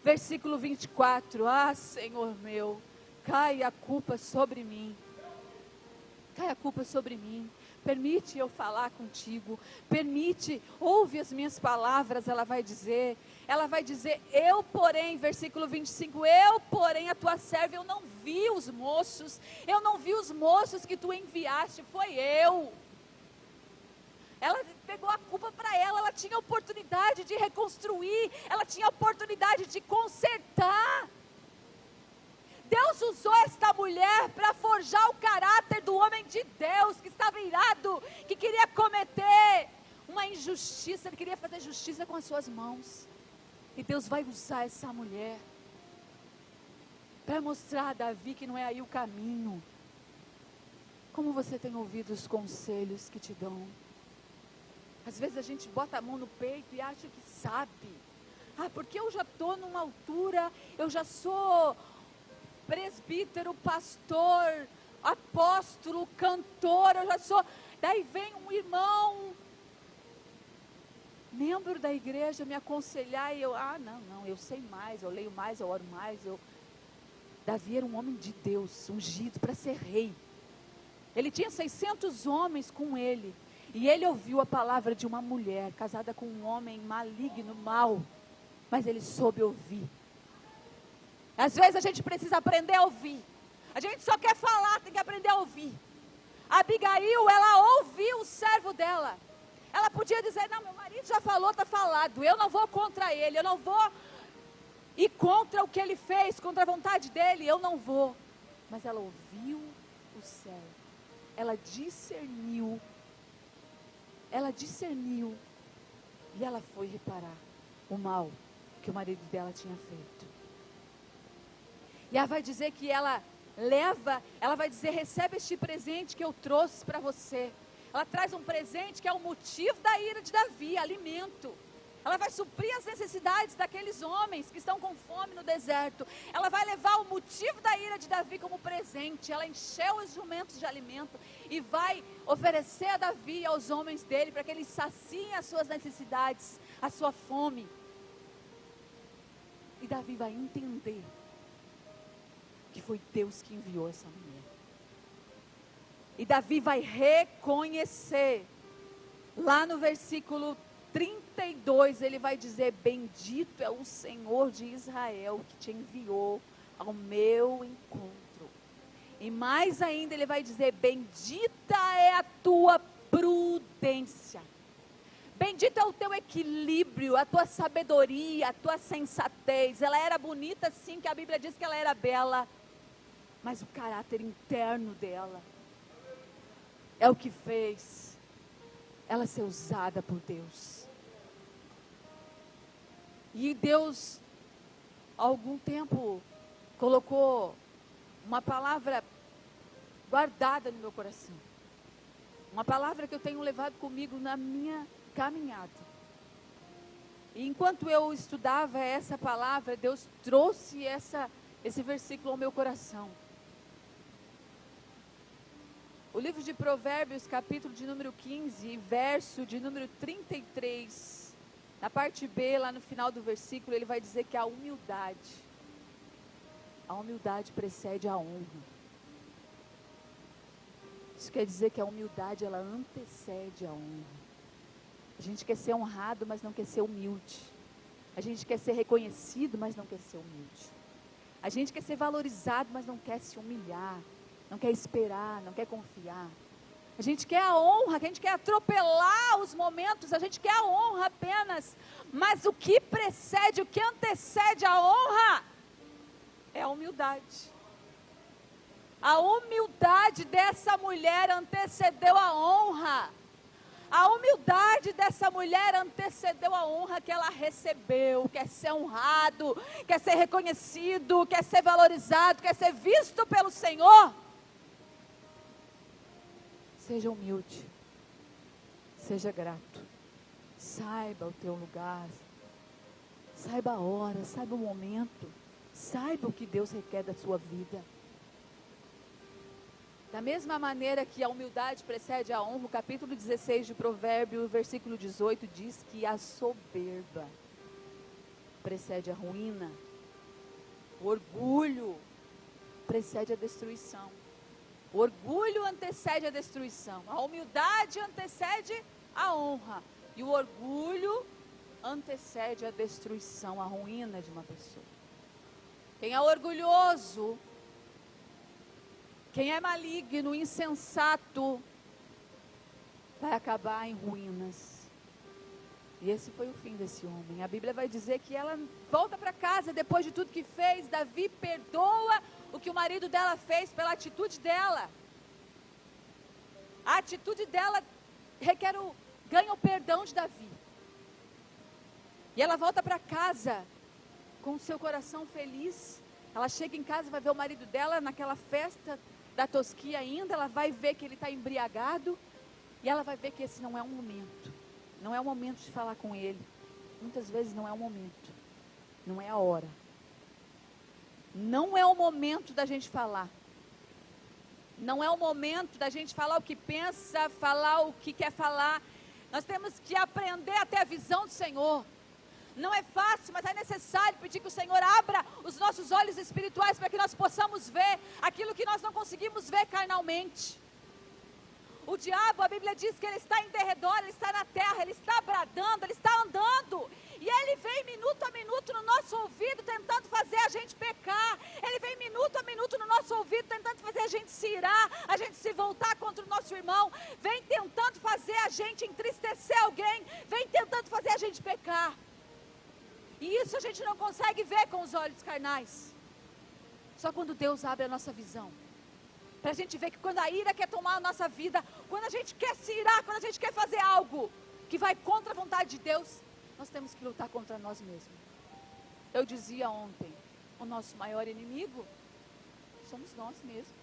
Versículo 24, ah, Senhor meu, cai a culpa sobre mim, cai a culpa sobre mim, permite eu falar contigo, permite, ouve as minhas palavras, ela vai dizer, eu porém, versículo 25, eu porém a tua serva, eu não vi os moços que tu enviaste, foi eu. Ela pegou a culpa para ela tinha oportunidade de reconstruir, ela tinha oportunidade de consertar. Deus usou esta mulher para forjar o caráter do homem de Deus, que estava irado, que queria cometer uma injustiça, ele queria fazer justiça com as suas mãos. E Deus vai usar essa mulher para mostrar a Davi que não é aí o caminho. Como você tem ouvido os conselhos que te dão? Às vezes a gente bota a mão no peito e acha que sabe. Ah, porque eu já estou numa altura, eu já sou presbítero, pastor, apóstolo, cantor, eu já sou. Daí vem um irmão, membro da igreja, me aconselhar e eu, não, eu sei mais, eu leio mais, eu oro mais. Davi era um homem de Deus, ungido para ser rei. Ele tinha 600 homens com ele. E ele ouviu a palavra de uma mulher casada com um homem maligno, mau. Mas ele soube ouvir. Às vezes a gente precisa aprender a ouvir. A gente só quer falar, tem que aprender a ouvir. Abigail, ela ouviu o servo dela. Ela podia dizer, não, meu marido já falou, está falado. Eu não vou contra ele, eu não vou ir contra o que ele fez, contra a vontade dele, eu não vou. Mas ela ouviu o servo. Ela discerniu e ela foi reparar o mal que o marido dela tinha feito. E ela vai dizer que ela vai dizer, recebe este presente que eu trouxe para você. Ela traz um presente que é o motivo da ira de Davi, alimento. Ela vai suprir as necessidades daqueles homens que estão com fome no deserto. Ela vai levar o motivo da ira de Davi como presente. Ela encheu os jumentos de alimento e vai oferecer a Davi e aos homens dele para que eles saciem as suas necessidades, a sua fome. E Davi vai entender que foi Deus que enviou essa mulher. E Davi vai reconhecer, lá no versículo 32, ele vai dizer, bendito é o Senhor de Israel, que te enviou ao meu encontro. E mais ainda ele vai dizer, bendita é a tua prudência. Bendito é o teu equilíbrio, a tua sabedoria, a tua sensatez. Ela era bonita sim, que a Bíblia diz que ela era bela, mas o caráter interno dela é o que fez ela ser usada por Deus. E Deus, há algum tempo, colocou uma palavra guardada no meu coração. Uma palavra que eu tenho levado comigo na minha caminhada. E enquanto eu estudava essa palavra, Deus trouxe esse versículo ao meu coração. O livro de Provérbios, capítulo de número 15, verso de número 33, na parte B, lá no final do versículo, ele vai dizer que a humildade precede a honra. Isso quer dizer que a humildade, ela antecede a honra. A gente quer ser honrado, mas não quer ser humilde. A gente quer ser reconhecido, mas não quer ser humilde. A gente quer ser valorizado, mas não quer se humilhar. Não quer esperar, não quer confiar. A gente quer a honra, a gente quer atropelar os momentos, a gente quer a honra apenas. Mas o que precede, o que antecede a honra é a humildade. A humildade dessa mulher antecedeu a honra. A humildade dessa mulher antecedeu a honra que ela recebeu. Quer ser honrado, quer ser reconhecido, quer ser valorizado, quer ser visto pelo Senhor. Seja humilde, seja grato, saiba o teu lugar, saiba a hora, saiba o momento, saiba o que Deus requer da sua vida. Da mesma maneira que a humildade precede a honra, o capítulo 16 de Provérbios, versículo 18, diz que a soberba precede a ruína, o orgulho precede a destruição. O orgulho antecede a destruição, a humildade antecede a honra, e o orgulho antecede a destruição, a ruína de uma pessoa. Quem é orgulhoso, quem é maligno, insensato, vai acabar em ruínas. E esse foi o fim desse homem. A Bíblia vai dizer que ela volta para casa depois de tudo que fez. Davi perdoa o que o marido dela fez pela atitude dela. A atitude dela ganha o perdão de Davi. E ela volta para casa com o seu coração feliz. Ela chega em casa e vai ver o marido dela naquela festa da tosquia ainda. Ela vai ver que ele está embriagado. E ela vai ver que esse não é um momento. Não é o momento de falar com ele. Muitas vezes não é o momento. Não é a hora. Não é o momento da gente falar. Não é o momento da gente falar o que pensa, falar o que quer falar. Nós temos que aprender a ter a visão do Senhor. Não é fácil, mas é necessário pedir que o Senhor abra os nossos olhos espirituais para que nós possamos ver aquilo que nós não conseguimos ver carnalmente. O diabo, a Bíblia diz que ele está em derredor, ele está na terra, ele está bradando, ele está andando. E ele vem minuto a minuto no nosso ouvido tentando fazer a gente pecar. Ele vem minuto a minuto no nosso ouvido tentando fazer a gente se irar, a gente se voltar contra o nosso irmão. Vem tentando fazer a gente entristecer alguém, vem tentando fazer a gente pecar. E isso a gente não consegue ver com os olhos carnais. Só quando Deus abre a nossa visão. Para a gente ver que quando a ira quer tomar a nossa vida, quando a gente quer se irar, quando a gente quer fazer algo que vai contra a vontade de Deus, nós temos que lutar contra nós mesmos. Eu dizia ontem, o nosso maior inimigo somos nós mesmos.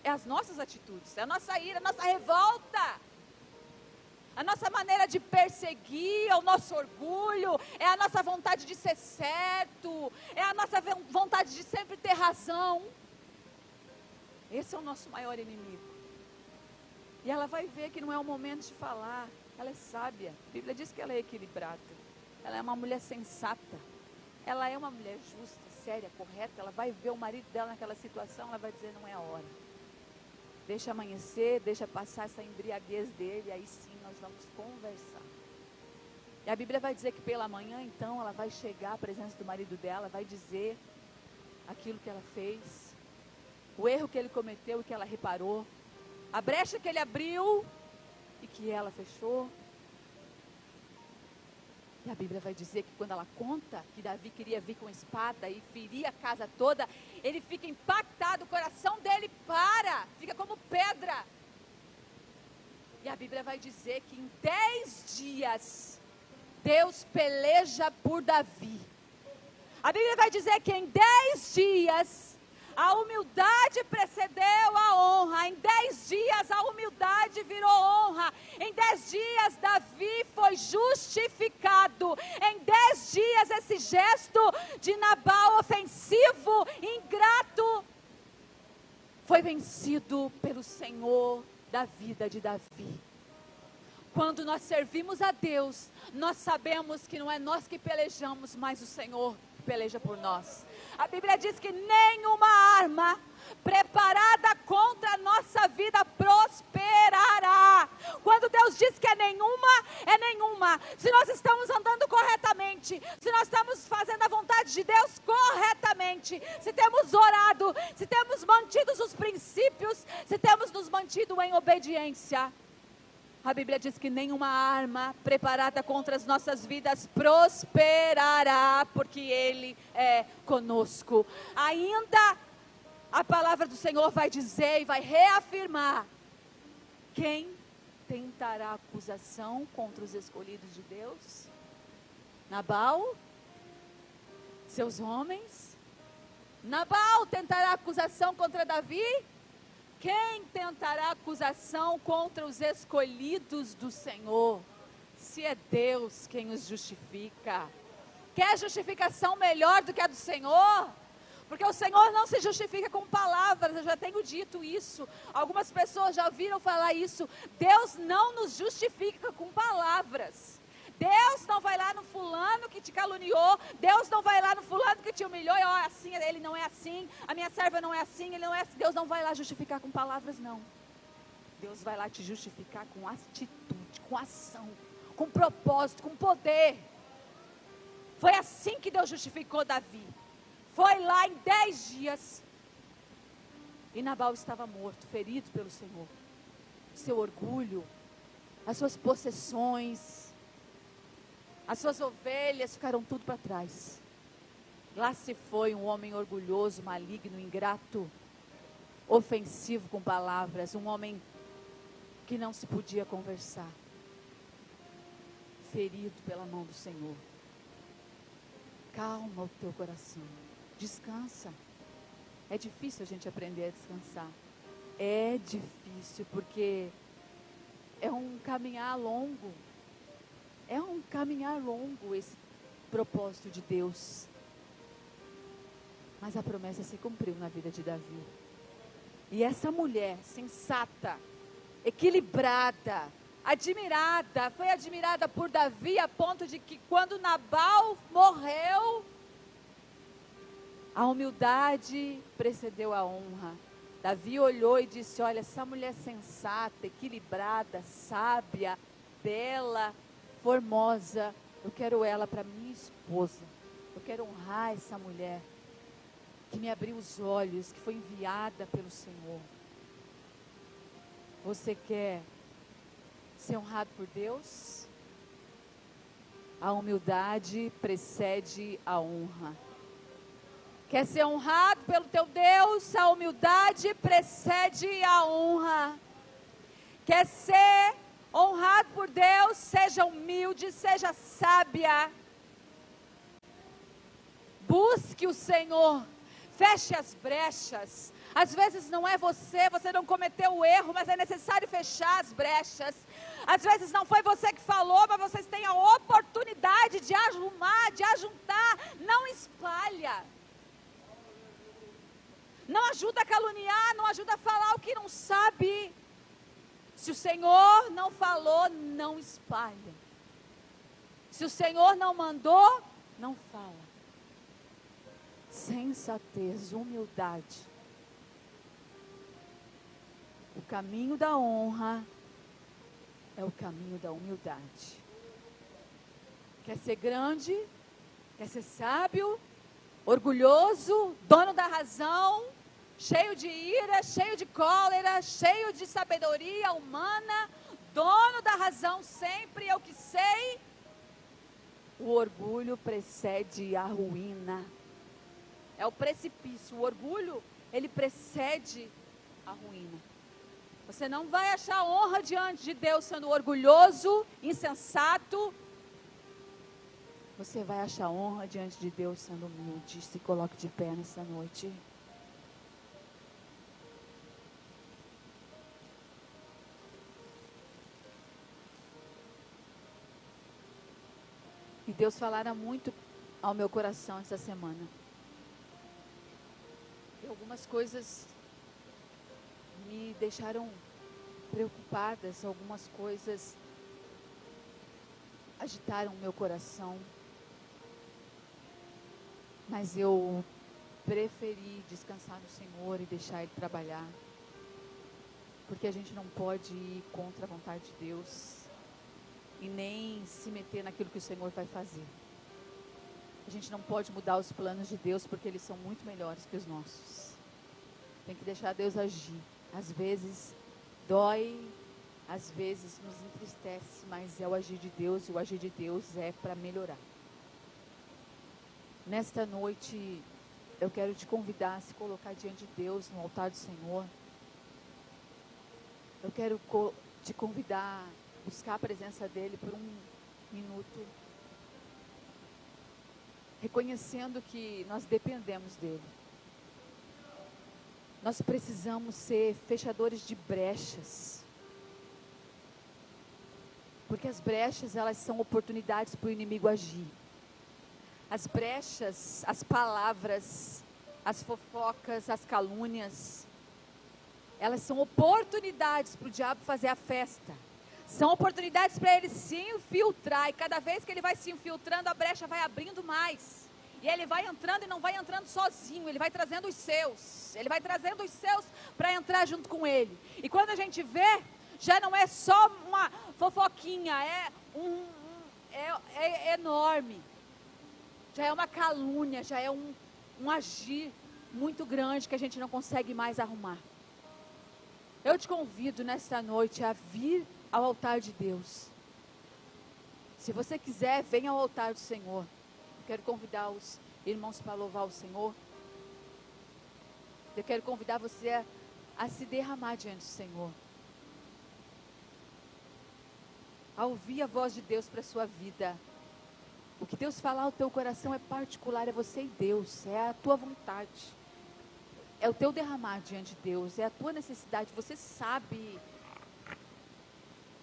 É as nossas atitudes, é a nossa ira, a nossa revolta. A nossa maneira de perseguir, é o nosso orgulho, é a nossa vontade de ser certo, é a nossa vontade de sempre ter razão. Esse é o nosso maior inimigo. E ela vai ver que não é o momento de falar. Ela é sábia. A Bíblia diz que ela é equilibrada. Ela é uma mulher sensata. Ela é uma mulher justa, séria, correta. Ela vai ver o marido dela naquela situação. Ela vai dizer, não é a hora. Deixa amanhecer, deixa passar essa embriaguez dele. Aí sim nós vamos conversar. E a Bíblia vai dizer que pela manhã, então, ela vai chegar à presença do marido dela. Vai dizer aquilo que ela fez. O erro que ele cometeu e que ela reparou, a brecha que ele abriu e que ela fechou. E a Bíblia vai dizer que quando ela conta que Davi queria vir com espada e ferir a casa toda, ele fica impactado, o coração dele fica como pedra. E a Bíblia vai dizer que em 10 dias, Deus peleja por Davi. A Bíblia vai dizer que em 10 dias, a humildade precedeu a honra. Em 10 dias a humildade virou honra. Em 10 dias Davi foi justificado. Em 10 dias esse gesto de Nabal ofensivo, ingrato, foi vencido pelo Senhor da vida de Davi. Quando nós servimos a Deus, nós sabemos que não é nós que pelejamos, mas o Senhor que peleja por nós. A Bíblia diz que nenhuma arma preparada contra a nossa vida prosperará. Quando Deus diz que é nenhuma, é nenhuma. Se nós estamos andando corretamente, se nós estamos fazendo a vontade de Deus corretamente, se temos orado, se temos mantido os princípios, se temos nos mantido em obediência, a Bíblia diz que nenhuma arma preparada contra as nossas vidas prosperará, porque Ele é conosco. Ainda a palavra do Senhor vai dizer e vai reafirmar: quem tentará acusação contra os escolhidos de Deus? Nabal? Seus homens? Nabal tentará acusação contra Davi? Quem tentará acusação contra os escolhidos do Senhor? Se é Deus quem os justifica. Quer justificação melhor do que a do Senhor? Porque o Senhor não se justifica com palavras, eu já tenho dito isso. Algumas pessoas já ouviram falar isso. Deus não nos justifica com palavras. Deus não vai lá no fulano que te caluniou, Deus não vai lá no fulano que te humilhou, e ó, assim, ele não é assim, a minha serva não é assim, ele não é assim. Deus não vai lá justificar com palavras, não. Deus vai lá te justificar com atitude, com ação, com propósito, com poder. Foi assim que Deus justificou Davi. Foi lá em 10 dias, e Nabal estava morto, ferido pelo Senhor. Seu orgulho, as suas possessões, as suas ovelhas ficaram tudo para trás. Lá se foi um homem orgulhoso, maligno, ingrato, ofensivo com palavras, um homem que não se podia conversar, ferido pela mão do Senhor. Calma o teu coração, descansa. É difícil a gente aprender a descansar, é difícil porque é um caminhar longo. É um caminhar longo esse propósito de Deus. Mas a promessa se cumpriu na vida de Davi. E essa mulher sensata, equilibrada, admirada, foi admirada por Davi a ponto de que quando Nabal morreu, a humildade precedeu a honra. Davi olhou e disse: olha, essa mulher sensata, equilibrada, sábia, bela, formosa, eu quero ela para minha esposa. Eu quero honrar essa mulher que me abriu os olhos, que foi enviada pelo Senhor. Você quer ser honrado por Deus? A humildade precede a honra. Quer ser honrado pelo teu Deus? A humildade precede a honra. Quer ser honrado por Deus? Seja humilde, seja sábia. Busque o Senhor, feche as brechas. Às vezes não é você não cometeu o erro, mas é necessário fechar as brechas. Às vezes não foi você que falou, mas vocês têm a oportunidade de arrumar, de ajuntar. Não espalha. Não ajuda a caluniar, não ajuda a falar o que não sabe. Se o Senhor não falou, não espalha. Se o Senhor não mandou, não fala. Sensatez, humildade. O caminho da honra é o caminho da humildade. Quer ser grande? Quer ser sábio? Orgulhoso? Dono da razão? Cheio de ira, cheio de cólera, cheio de sabedoria humana? Dono da razão sempre, eu que sei? O orgulho precede a ruína. É o precipício. O orgulho, ele precede a ruína. Você não vai achar honra diante de Deus sendo orgulhoso, insensato. Você vai achar honra diante de Deus sendo humilde. Se coloque de pé nessa noite. E Deus falara muito ao meu coração essa semana. E algumas coisas me deixaram preocupadas, algumas coisas agitaram o meu coração. Mas eu preferir descansar no Senhor e deixar Ele trabalhar. Porque a gente não pode ir contra a vontade de Deus e nem se meter naquilo que o Senhor vai fazer. A gente não pode mudar os planos de Deus porque eles são muito melhores que os nossos. Tem que deixar Deus agir. Às vezes dói, às vezes nos entristece, mas é o agir de Deus, e o agir de Deus é para melhorar. Nesta noite, eu quero te convidar a se colocar diante de Deus, no altar do Senhor. Eu quero te convidar a buscar a presença dEle por um minuto, reconhecendo que nós dependemos dEle. Nós precisamos ser fechadores de brechas, porque as brechas, elas são oportunidades para o inimigo agir. As brechas, as palavras, as fofocas, as calúnias, elas são oportunidades para o diabo fazer a festa. São oportunidades para ele se infiltrar, e cada vez que ele vai se infiltrando, a brecha vai abrindo mais. E ele vai entrando, e não vai entrando sozinho, ele vai trazendo os seus. Ele vai trazendo os seus para entrar junto com ele. E quando a gente vê, já não é só uma fofoquinha, é enorme. Já é uma calúnia, já é um agir muito grande que a gente não consegue mais arrumar. Eu te convido nesta noite a vir ao altar de Deus. Se você quiser, venha ao altar do Senhor. Eu quero convidar os irmãos para louvar o Senhor. Eu quero convidar você a se derramar diante do Senhor. A ouvir a voz de Deus para a sua vida. O que Deus falar ao teu coração é particular, é você e Deus, é a tua vontade. É o teu derramar diante de Deus, é a tua necessidade. Você sabe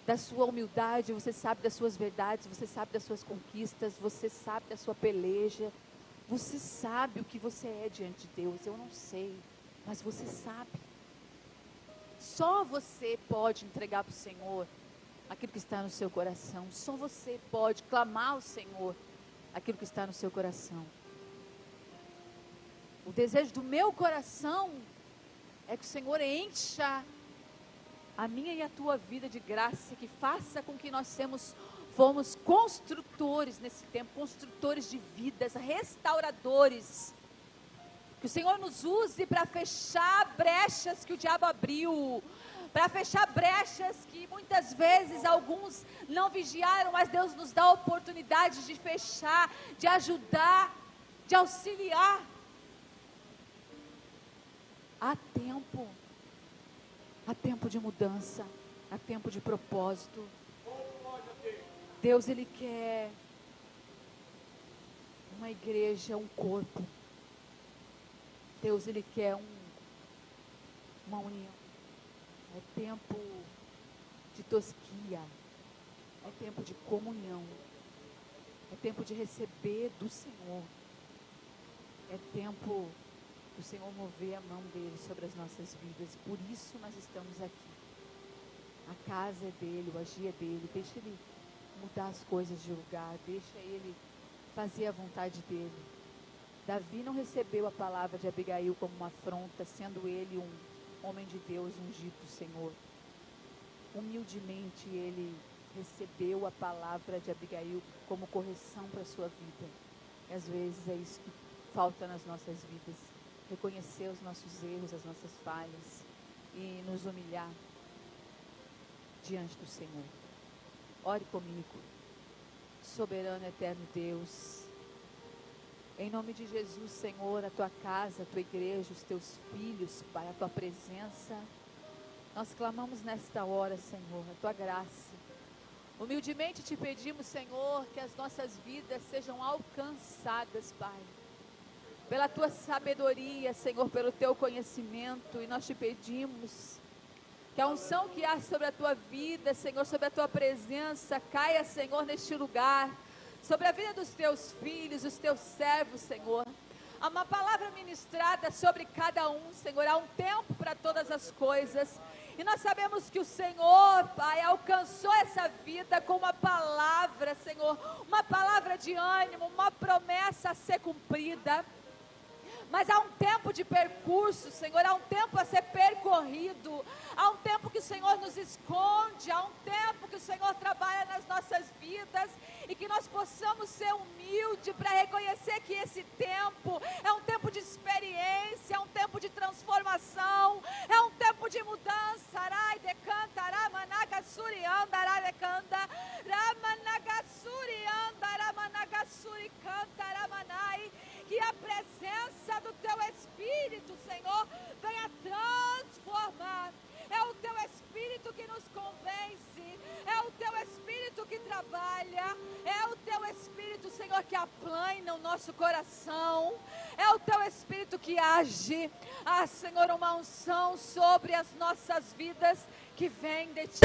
da sua humildade, você sabe das suas verdades, você sabe das suas conquistas, você sabe da sua peleja, você sabe o que você é diante de Deus. Eu não sei, mas você sabe. Só você pode entregar para o Senhor aquilo que está no seu coração. Só você pode clamar ao Senhor aquilo que está no seu coração. O desejo do meu coração é que o Senhor encha a minha e a tua vida de graça, que faça com que nós fomos construtores nesse tempo, construtores de vidas, restauradores. Que o Senhor nos use para fechar brechas que o diabo abriu, para fechar brechas que muitas vezes alguns não vigiaram, mas Deus nos dá a oportunidade de fechar, de ajudar, de auxiliar. Há tempo de mudança, há tempo de propósito. Deus, Ele quer uma igreja, um corpo. Deus, Ele quer uma união. É tempo de tosquia, é tempo de comunhão, é tempo de receber do Senhor, é tempo do Senhor mover a mão dEle sobre as nossas vidas. Por isso nós estamos aqui. A casa é dEle, o agir é dEle. Deixa Ele mudar as coisas de lugar, deixa Ele fazer a vontade dEle. Davi não recebeu a palavra de Abigail como uma afronta, sendo ele um homem de Deus, ungido do Senhor. Humildemente ele recebeu a palavra de Abigail como correção para a sua vida. E às vezes é isso que falta nas nossas vidas. Reconhecer os nossos erros, as nossas falhas e nos humilhar diante do Senhor. Ore comigo. Soberano, eterno Deus, em nome de Jesus, Senhor, a tua casa, a tua igreja, os teus filhos, Pai, a tua presença, nós clamamos nesta hora, Senhor, a tua graça. Humildemente te pedimos, Senhor, que as nossas vidas sejam alcançadas, Pai, pela tua sabedoria, Senhor, pelo teu conhecimento, e nós te pedimos que a unção que há sobre a tua vida, Senhor, sobre a tua presença, caia, Senhor, neste lugar, sobre a vida dos teus filhos, os teus servos, Senhor. Há uma palavra ministrada sobre cada um, Senhor. Há um tempo para todas as coisas. E nós sabemos que o Senhor, Pai, alcançou essa vida com uma palavra, Senhor. Uma palavra de ânimo, uma promessa a ser cumprida. Mas há um tempo de percurso, Senhor, há um tempo a ser percorrido, há um tempo que o Senhor nos esconde, há um tempo que o Senhor trabalha nas nossas vidas, e que nós possamos ser humildes para reconhecer que esse tempo é um tempo de experiência, é um tempo de transformação, é um tempo de mudança. Arai decanta, ramanagasuri andara decanta, ramanagasuri andara managasuri canta ramanai. Que a presença do Teu Espírito, Senhor, venha transformar. É o Teu Espírito que nos convence, é o Teu Espírito que trabalha, é o Teu Espírito, Senhor, que aplana o nosso coração, é o Teu Espírito que age. Ah, Senhor, uma unção sobre as nossas vidas que vem de Ti.